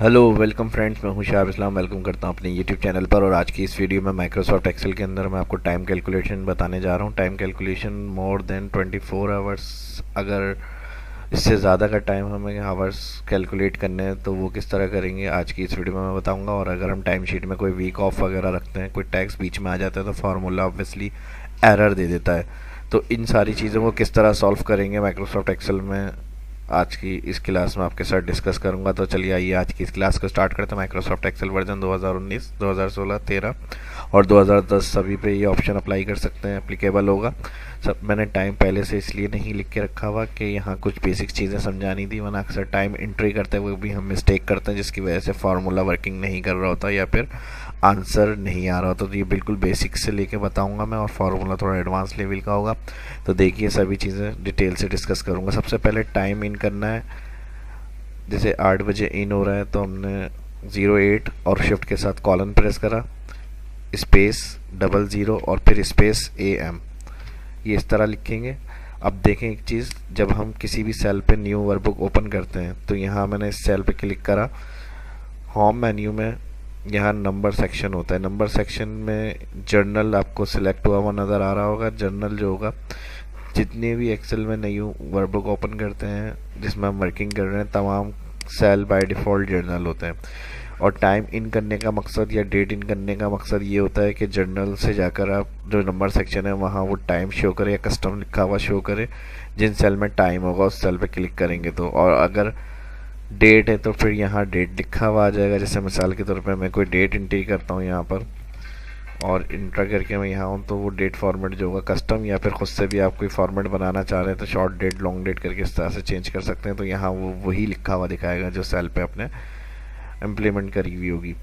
Hello welcome friends, मैं हूं शाह इस्लाम। Welcome करता हूं अपने यूट्यूब चैनल पर। और आज की इस वीडियो में माइक्रोसॉफ्ट एक्सेल के अंदर मैं आपको टाइम कैलकुलेशन बताने जा रहा हूं। Time calculation more than 24 hours, अगर इससे ज़्यादा का टाइम हमें आवर्स कैलकुलेट करने हैं तो वो किस तरह करेंगे आज की इस वीडियो में मैं बताऊंगा। और अगर हम टाइम शीट में कोई वीक ऑफ वगैरह रखते हैं, कोई टैक्स बीच में आ जाता है तो फार्मूला ऑब्वियसली एरर दे देता है। तो इन सारी चीज़ों को किस तरह सॉल्व करेंगे माइक्रोसॉफ्ट एक्सेल में, आज की इस क्लास में आपके साथ डिस्कस करूंगा। तो चलिए आइए आज की इस क्लास को स्टार्ट करते हैं। माइक्रोसॉफ्ट एक्सेल वर्जन 2019, 2016, 13 और 2010 सभी पे ये ऑप्शन अप्लाई कर सकते हैं, एप्लीकेबल होगा सब। मैंने टाइम पहले से इसलिए नहीं लिख के रखा हुआ कि यहाँ कुछ बेसिक चीज़ें समझानी थी, वरना अक्सर टाइम एंट्री करते हुए भी हम मिस्टेक करते हैं जिसकी वजह से फार्मूला वर्किंग नहीं कर रहा होता या फिर आंसर नहीं आ रहा होता। तो ये बिल्कुल बेसिक से लेके बताऊंगा मैं, और फार्मूला थोड़ा एडवांस लेवल का होगा। तो देखिए सभी चीज़ें डिटेल से डिस्कस करूंगा। सबसे पहले टाइम इन करना है। जैसे 8 बजे इन हो रहा है तो हमने 08 और शिफ्ट के साथ कॉलन प्रेस करा, स्पेस 00 और फिर स्पेस AM, ये इस तरह लिखेंगे। अब देखें एक चीज़, जब हम किसी भी सेल पे न्यू वर्कबुक ओपन करते हैं तो यहाँ मैंने इस सेल पे क्लिक करा। होम मेन्यू में यहाँ नंबर सेक्शन होता है। नंबर सेक्शन में जर्नल आपको सिलेक्ट हुआ हुआ नज़र आ रहा होगा। जर्नल जो होगा, जितने भी एक्सेल में न्यू वर्कबुक ओपन करते हैं जिसमें हम वर्किंग कर रहे हैं, तमाम सेल बाय डिफ़ॉल्ट जर्नल होते हैं। और टाइम इन करने का मकसद या डेट इन करने का मकसद ये होता है कि जर्नल से जाकर आप जो नंबर सेक्शन है वहाँ वो टाइम शो करे या कस्टम लिखा हुआ शो करे। जिन सेल में टाइम होगा उस सेल पे क्लिक करेंगे तो, और अगर डेट है तो फिर यहाँ डेट लिखा हुआ आ जाएगा। जैसे मिसाल के तौर पे मैं कोई डेट एंट्री करता हूँ यहाँ पर, और इंटर करके मैं यहाँ हूँ तो वो डेट फॉर्मेट जो होगा कस्टम, या फिर ख़ुद से भी आप कोई फॉर्मेट बनाना चाह रहे हैं तो शॉर्ट डेट लॉन्ग डेट करके इस तरह से चेंज कर सकते हैं। तो यहाँ वो वही लिखा हुआ दिखाएगा जो सेल पे अपने इम्प्लीमेंट करी हुई होगी।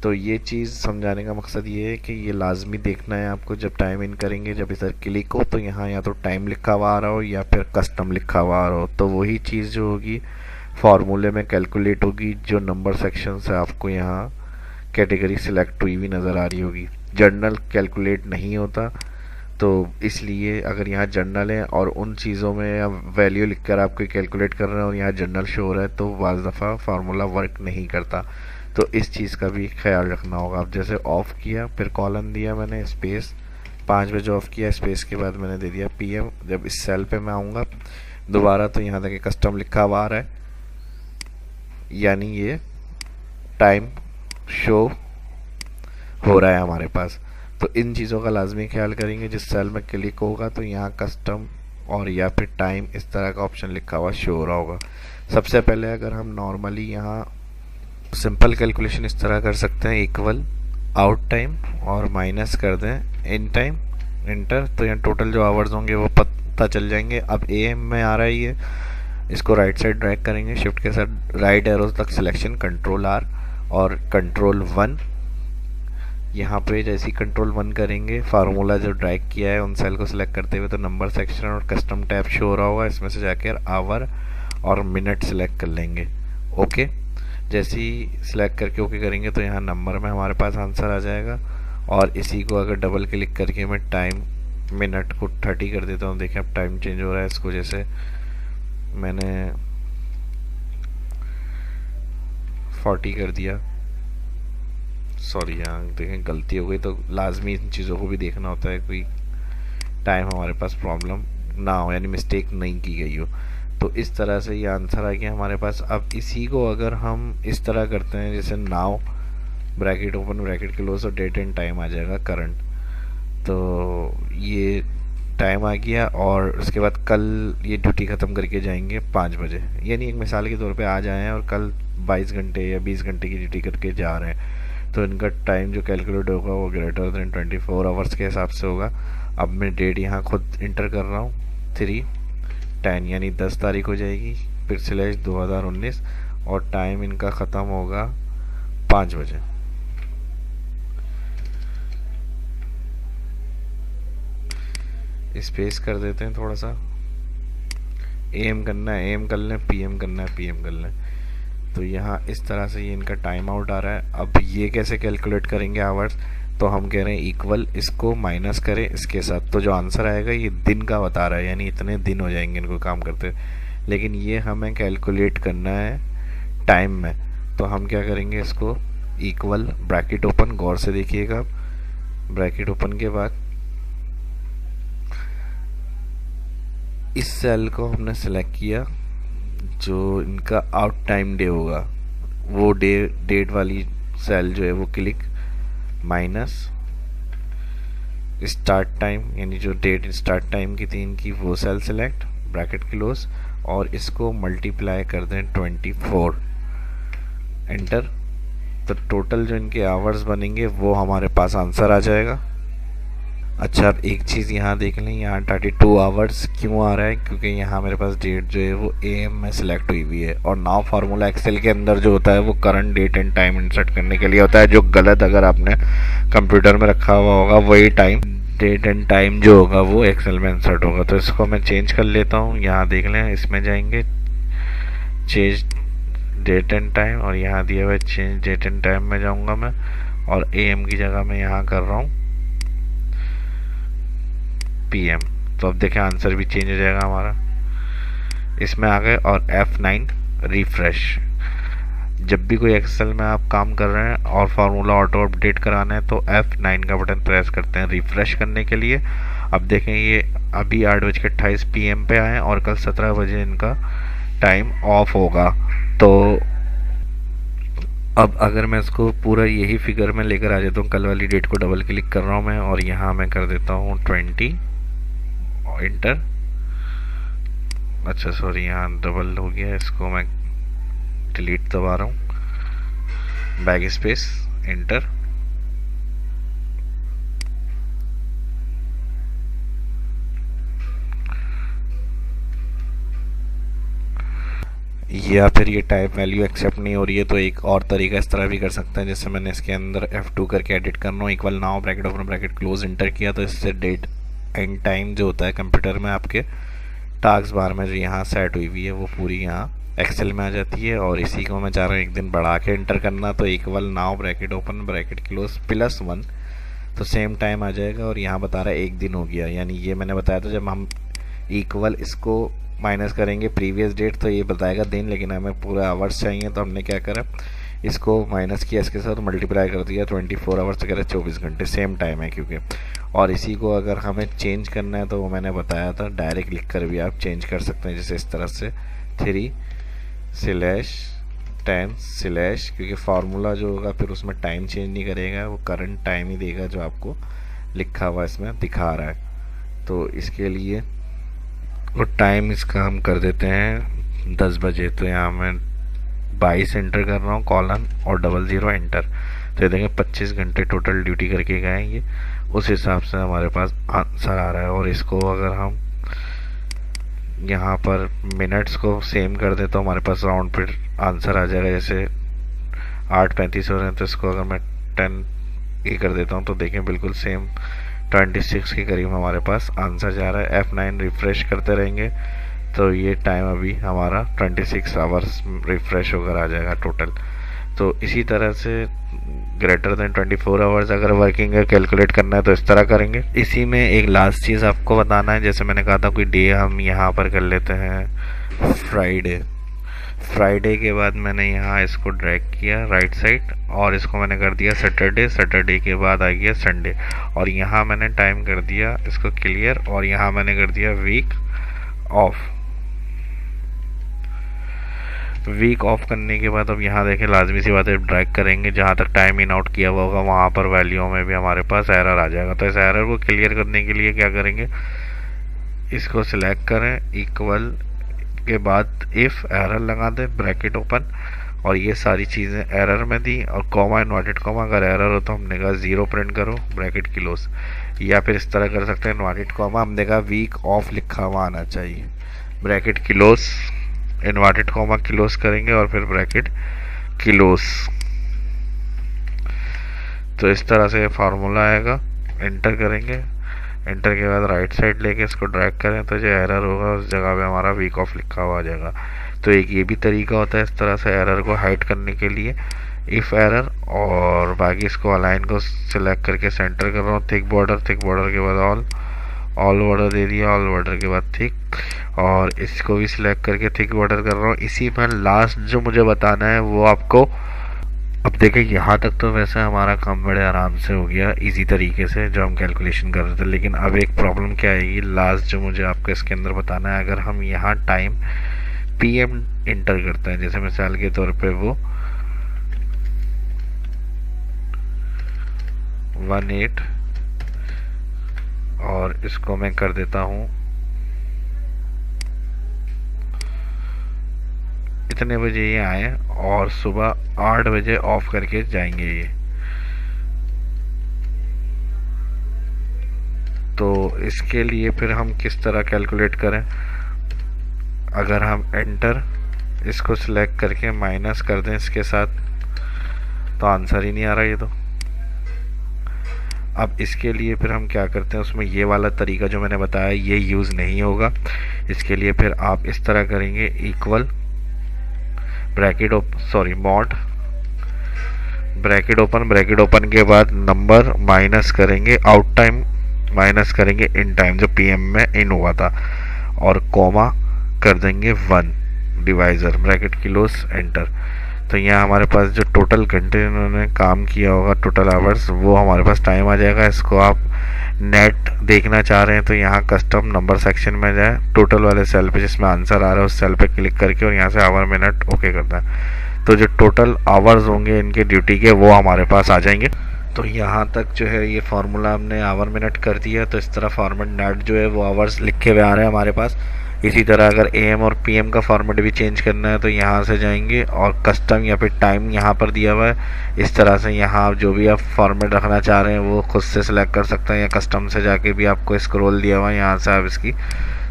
तो ये चीज़ समझाने का मकसद ये है कि ये लाजमी देखना है आपको जब टाइम इन करेंगे। जब इधर क्लिक हो तो यहाँ या तो टाइम लिखा हुआ आ रहा हो या फिर कस्टम लिखा हुआ आ रहा हो, तो वही चीज़ जो होगी फार्मूले में कैलकुलेट होगी जो नंबर सेक्शन से आपको यहाँ कैटेगरी सिलेक्ट हुई हुई नज़र आ रही होगी। जर्नल कैलकुलेट नहीं होता, तो इसलिए अगर यहाँ जर्नल है और उन चीज़ों में वैल्यू लिखकर आप कोई कैलकुलेट कर रहे हैं और यहाँ जर्नल शो हो रहा है तो बाज़ दफ़ा फार्मूला वर्क नहीं करता। तो इस चीज़ का भी ख्याल रखना होगा। अब जैसे ऑफ़ किया, फिर कॉलन दिया मैंने, स्पेस 5 बजे ऑफ़ किया, स्पेस के बाद मैंने दे दिया PM। जब इस सेल पे मैं आऊँगा दोबारा तो यहाँ तक कस्टम लिखा हुआ आ रहा है, यानी ये टाइम शो हो रहा है हमारे पास। तो इन चीज़ों का लाजमी ख्याल करेंगे। जिस सेल में क्लिक होगा तो यहाँ कस्टम और या फिर टाइम इस तरह का ऑप्शन लिखा हुआ शो हो रहा होगा। सबसे पहले अगर हम नॉर्मली यहाँ सिंपल कैलकुलेशन इस तरह कर सकते हैं, इक्वल आउट टाइम और माइनस कर दें इन टाइम, इंटर, तो यहाँ टोटल जो आवर्स होंगे वो पता चल जाएंगे। अब AM में आ रहा है ये, इसको राइट साइड ड्रैग करेंगे, शिफ्ट के साथ राइट एरोज तक सिलेक्शन, कंट्रोल R और कंट्रोल 1। यहाँ पे जैसे ही कंट्रोल 1 करेंगे, फार्मूला जो ड्रैग किया है उन सेल को सिलेक्ट करते हुए तो नंबर सेक्शन और कस्टम टैब शो हो रहा होगा। इसमें से जाकर आवर और मिनट सिलेक्ट कर लेंगे। ओके, जैसे ही सिलेक्ट करके ओके करेंगे तो यहाँ नंबर में हमारे पास आंसर आ जाएगा। और इसी को अगर डबल क्लिक करके मैं टाइम मिनट को 30 कर देता हूँ, देखें अब टाइम चेंज हो रहा है। इसको जैसे मैंने 40 कर दिया, सॉरी यहाँ देखें गलती हो गई। तो लाजमी इन चीज़ों को भी देखना होता है, कोई टाइम हमारे पास प्रॉब्लम ना हो, यानी मिस्टेक नहीं की गई हो। तो इस तरह से ये आंसर आ गया हमारे पास। अब इसी को अगर हम इस तरह करते हैं, जैसे now bracket open bracket close और डेट एंड टाइम आ जाएगा करंट, तो ये टाइम आ गया। और उसके बाद कल ये ड्यूटी ख़त्म करके जाएंगे 5 बजे, यानी एक मिसाल के तौर पे आज आए हैं और कल 22 घंटे या 20 घंटे की ड्यूटी करके जा रहे हैं, तो इनका टाइम जो कैलकुलेट होगा वो ग्रेटर देन 24 आवर्स के हिसाब से होगा। अब मैं डेट यहाँ खुद इंटर कर रहा हूँ, 3/10 यानी 10 तारीख हो जाएगी, फिर स्लैश 2019 और टाइम इनका ख़त्म होगा 5 बजे। स्पेस कर देते हैं थोड़ा सा, AM करना है AM कर लें, PM करना है PM कर लें। तो यहाँ इस तरह से ये इनका टाइम आउट आ रहा है। अब ये कैसे कैलकुलेट करेंगे आवर्स, तो हम कह रहे हैं इक्वल, इसको माइनस करें इसके साथ, तो जो आंसर आएगा ये दिन का बता रहा है, यानी इतने दिन हो जाएंगे इनको काम करते। लेकिन ये हमें कैलकुलेट करना है टाइम में, तो हम क्या करेंगे, इसको इक्वल ब्रैकेट ओपन, गौर से देखिएगा, ब्रैकेट ओपन के बाद इस सेल को हमने सेलेक्ट किया, जो इनका आउट टाइम डे होगा वो डेट वाली सेल जो है वो क्लिक, माइनस स्टार्ट टाइम यानी जो डेट स्टार्ट टाइम की थी इनकी वो सेल सेलेक्ट, ब्रैकेट क्लोज, और इसको मल्टीप्लाई कर दें 24, एंटर। तो टोटल जो इनके आवर्स बनेंगे वो हमारे पास आंसर आ जाएगा। अच्छा, अब एक चीज़ यहाँ देख लें, यहाँ 32 आवर्स क्यों आ रहा है, क्योंकि यहाँ मेरे पास डेट जो है वो AM में सिलेक्ट हुई हुई है, और नाउ फार्मूला एक्सेल के अंदर जो होता है वो current date and time insert करने के लिए होता है, जो गलत अगर आपने कंप्यूटर में रखा हुआ होगा वही टाइम डेट एंड टाइम जो होगा वो एक्सेल में इंसर्ट होगा। तो इसको मैं चेंज कर लेता हूँ, यहाँ देख लें, इसमें जाएंगे चेंज डेट एंड टाइम, और यहाँ दिया हुआ है चेंज डेट एंड टाइम में जाऊँगा मैं, और AM की जगह मैं यहाँ कर रहा हूँ PM। तो अब देखें आंसर भी चेंज हो जाएगा हमारा, इसमें आ गए। और F9 रिफ्रेश, जब भी कोई एक्सेल में आप काम कर रहे हैं और फार्मूला ऑटो अपडेट कराना है तो F9 का बटन प्रेस करते हैं रिफ्रेश करने के लिए। अब देखें ये अभी 8:28 PM पे आए और कल 17 बजे इनका टाइम ऑफ होगा। तो अब अगर मैं इसको पूरा यही फिगर में लेकर आ जाता हूँ, कल वाली डेट को डबल क्लिक कर रहा हूँ मैं, और यहाँ मैं कर देता हूँ 20, इंटर। अच्छा सॉरी, यहाँ डबल हो गया, इसको मैं डिलीट दबा रहा हूँ, बैक स्पेस, इंटर। या फिर ये टाइप वैल्यू एक्सेप्ट नहीं हो रही है तो एक और तरीका इस तरह भी कर सकते हैं, जैसे मैंने इसके अंदर F2 करके एडिट करना हो, equal now bracket open bracket close, inter किया, तो इससे डेट एंड टाइम जो होता है कंप्यूटर में आपके टास्क बार में जो यहाँ सेट हुई हुई है वो पूरी यहाँ एक्सेल में आ जाती है। और इसी को मैं चाह रहा हूँ एक दिन बढ़ा के इंटर करना, तो equal now bracket open bracket close +1, तो सेम टाइम आ जाएगा, और यहाँ बता रहा है एक दिन हो गया। यानी ये मैंने बताया था जब हम इक्वल इसको माइनस करेंगे प्रीवियस डेट तो ये बताएगा दिन, लेकिन हमें पूरा आवर्स चाहिए तो हमने क्या करा, इसको माइनस किया, इसके साथ मल्टीप्लाई कर दिया 24 आवर्स, तो कह रहे 24 घंटे, सेम टाइम है क्योंकि। और इसी को अगर हमें चेंज करना है तो वो मैंने बताया था डायरेक्ट लिख कर भी आप चेंज कर सकते हैं, जैसे इस तरह से 3/10/, क्योंकि फार्मूला जो होगा फिर उसमें टाइम चेंज नहीं करेगा, वो करंट टाइम ही देगा जो आपको लिखा हुआ इसमें दिखा रहा है। तो इसके लिए वो टाइम इसका हम कर देते हैं 10 बजे, तो यहाँ मैं 22 एंटर कर रहा हूँ, कॉलन और 00 एंटर। तो ये देखें 25 घंटे टोटल ड्यूटी करके गए ये, उस हिसाब से हमारे पास आंसर आ रहा है। और इसको अगर हम यहाँ पर मिनट्स को सेम कर दें तो हमारे पास राउंड फिर आंसर आ जाएगा, जैसे 8:35 हो रहे हैं तो इसको अगर मैं 10 ये कर देता हूँ तो देखें बिल्कुल सेम 26 के करीब हमारे पास आंसर जा रहा है। F9 रिफ्रेश करते रहेंगे तो ये टाइम अभी हमारा 26 आवर्स रिफ्रेश होकर आ जाएगा टोटल। तो इसी तरह से ग्रेटर देन 24 आवर्स अगर वर्किंग है कैलकुलेट करना है तो इस तरह करेंगे। इसी में एक लास्ट चीज़ आपको बताना है, जैसे मैंने कहा था कोई डे हम यहाँ पर कर लेते हैं फ्राइडे के बाद मैंने यहाँ इसको ड्रैग किया राइट साइड और इसको मैंने कर दिया सैटरडे के बाद आ गया संडे, और यहाँ मैंने टाइम कर दिया इसको क्लियर, और यहाँ मैंने कर दिया वीक ऑफ करने के बाद अब यहाँ देखें लाजमी सी बात है ड्रैग करेंगे जहाँ तक टाइम इन आउट किया हुआ होगा वहाँ पर वैल्यू में भी हमारे पास एरर आ जाएगा। तो इस एरर को क्लियर करने के लिए क्या करेंगे, इसको सिलेक्ट करें, इक्वल के बाद इफ़ एरर लगा दें ब्रैकेट ओपन, और ये सारी चीज़ें एरर में दी, और कॉमा इन्वर्टेड कॉमा अगर एरर हो तो हमने कहा 0 प्रिंट करो ब्रैकेट क्लोज, या फिर इस तरह कर सकते हैं इन्वर्टेड कॉमा हमने कहा वीक ऑफ लिखा हुआ आना चाहिए, bracket close inverted comma close करेंगे और फिर ब्रैकेट क्लोज। तो इस तरह से फार्मूला आएगा, एंटर करेंगे, एंटर के बाद राइट साइड लेके इसको ड्रैग करें तो जो एरर होगा उस जगह पे हमारा वीक ऑफ लिखा हुआ आ जाएगा। तो एक ये भी तरीका होता है इस तरह से एरर को हाइड करने के लिए, इफ़ एरर, और बाकी इसको अलाइन को सिलेक्ट करके सेंटर कर रहा हूँ, थिक बॉर्डर के बाद ऑल, ऑल बॉर्डर दे दिया, ऑल बॉर्डर के बाद थिक, और इसको भी सिलेक्ट करके थिक बॉर्डर कर रहा हूँ। इसी में लास्ट जो मुझे बताना है वो आपको, अब देखिए यहाँ तक तो वैसे हमारा काम बड़े आराम से हो गया, इजी तरीके से जो हम कैलकुलेशन कर रहे थे, लेकिन अब एक प्रॉब्लम क्या आएगी लास्ट जो मुझे आपको इसके अंदर बताना है। अगर हम यहाँ टाइम PM इंटर करते हैं, जैसे मिसाल के तौर पे वो 18 और इसको मैं कर देता हूँ इतने बजे ये आए और सुबह 8 बजे ऑफ करके जाएंगे ये। तो इसके लिए फिर हम किस तरह कैलकुलेट करें, अगर हम एंटर इसको सिलेक्ट करके माइनस कर दें इसके साथ, तो आंसर ही नहीं आ रहा ये तो। अब इसके लिए फिर हम क्या करते हैं, उसमें ये वाला तरीका जो मैंने बताया ये यूज़ नहीं होगा। इसके लिए फिर आप इस तरह करेंगे, equal bracket mod bracket open के बाद नंबर माइनस करेंगे आउट टाइम माइनस करेंगे इन टाइम जो PM में इन हुआ था, और कॉमा कर देंगे 1 डिवाइजर ब्रैकेट क्लोज एंटर। तो यहाँ हमारे पास जो टोटल घंटे इन्होंने काम किया होगा, टोटल आवर्स, वो हमारे पास टाइम आ जाएगा। इसको आप नेट देखना चाह रहे हैं तो यहाँ कस्टम नंबर सेक्शन में जाए, टोटल वाले सेल पे जिसमें आंसर आ रहा है उस सेल पे क्लिक करके और यहाँ से आवर मिनट ओके करता है। तो जो टोटल आवर्स होंगे इनके ड्यूटी के वो हमारे पास आ जाएंगे। तो यहाँ तक जो है ये फार्मूला हमने आवर मिनट कर दिया। तो इस तरह फॉर्मेट नेट जो है वो आवर्स लिखे हुए आ रहे हैं हमारे पास। इसी तरह अगर AM और PM का फॉर्मेट भी चेंज करना है तो यहाँ से जाएंगे और कस्टम या फिर टाइम यहाँ पर दिया हुआ है। इस तरह से यहाँ जो भी आप फॉर्मेट रखना चाह रहे हैं वो खुद से सिलेक्ट कर सकते हैं, या कस्टम से जाके भी आपको स्क्रॉल दिया हुआ है, यहाँ से आप इसकी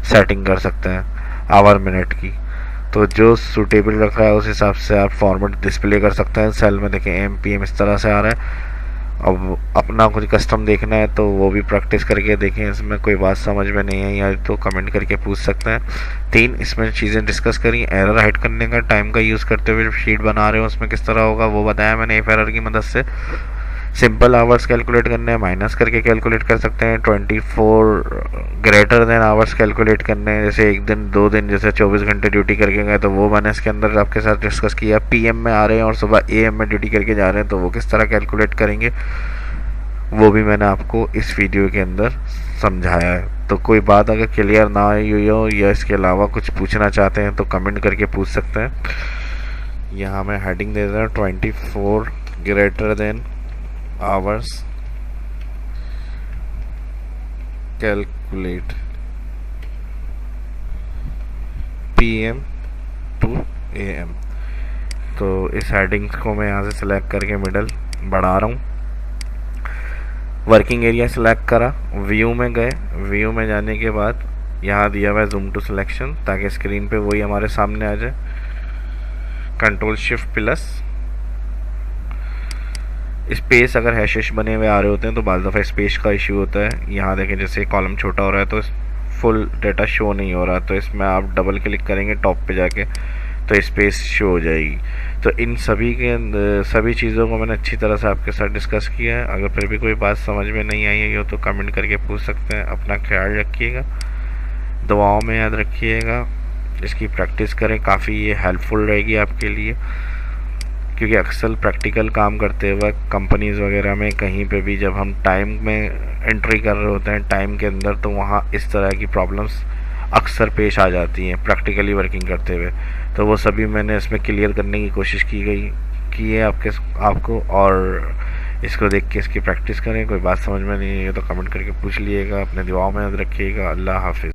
सेटिंग कर सकते हैं आवर मिनट की। तो जो सूटेबल रख रहा है उस हिसाब से आप फॉर्मेट डिस्प्ले कर सकते हैं। सेल में देखें AM PM इस तरह से आ रहा है। अब अपना कुछ कस्टम देखना है तो वो भी प्रैक्टिस करके देखें, इसमें कोई बात समझ में नहीं आई या तो कमेंट करके पूछ सकते हैं। 3 इसमें चीज़ें डिस्कस करी, एरर हाइड करने का टाइम का यूज़ करते हुए शीट बना रहे हो उसमें किस तरह होगा वो बताया मैंने इफ एरर की मदद से। सिंपल आवर्स कैलकुलेट करने हैं, माइनस करके कैलकुलेट कर सकते हैं। 24 ग्रेटर देन आवर्स कैलकुलेट करने हैं, जैसे 1 दिन 2 दिन जैसे 24 घंटे ड्यूटी करके गए तो वो मैंने इसके अंदर आपके साथ डिस्कस किया। PM में आ रहे हैं और सुबह AM में ड्यूटी करके जा रहे हैं तो वो किस तरह कैलकुलेट करेंगे वो भी मैंने आपको इस वीडियो के अंदर समझाया है। तो कोई बात अगर क्लियर ना आई हुई हो या इसके अलावा कुछ पूछना चाहते हैं तो कमेंट करके पूछ सकते हैं। यहाँ मैं हेडिंग दे रहा हूँ 24 greater than hours calculate PM to AM। तो इस हेडिंग्स को मैं यहाँ से सिलेक्ट करके मिडल बढ़ा रहा हूँ। वर्किंग एरिया सिलेक्ट करा, व्यू में गए, व्यू में जाने के बाद यहाँ दिया हुआ है जूम टू सिलेक्शन ताकि स्क्रीन पे वही हमारे सामने आ जाए। कंट्रोल शिफ्ट प्लस, स्पेस अगर हैशेश बने हुए आ रहे होते हैं तो बाज़ दफ़ा स्पेस का इशू होता है। यहाँ देखें जैसे कॉलम छोटा हो रहा है तो फुल डेटा शो नहीं हो रहा, तो इसमें आप डबल क्लिक करेंगे टॉप पे जाके तो स्पेस शो हो जाएगी। तो इन सभी चीज़ों को मैंने अच्छी तरह से आपके साथ डिस्कस किया है। अगर फिर भी कोई बात समझ में नहीं आई हो तो कमेंट करके पूछ सकते हैं। अपना ख्याल रखिएगा, दुआओं में याद रखिएगा, इसकी प्रैक्टिस करें, काफ़ी ये हेल्पफुल रहेगी आपके लिए, क्योंकि अक्सर प्रैक्टिकल काम करते वक्त कंपनीज़ वगैरह में कहीं पे भी जब हम टाइम में एंट्री कर रहे होते हैं टाइम के अंदर, तो वहाँ इस तरह की प्रॉब्लम्स अक्सर पेश आ जाती हैं प्रैक्टिकली वर्किंग करते हुए। तो वो सभी मैंने इसमें क्लियर करने की कोशिश की है आपको, और इसको देख के इसकी प्रैक्टिस करें। कोई बात समझ में नहीं है तो कमेंट करके पूछ लिएगा। अपने दुआओं में याद रखिएगा। अल्लाह हाफिज़।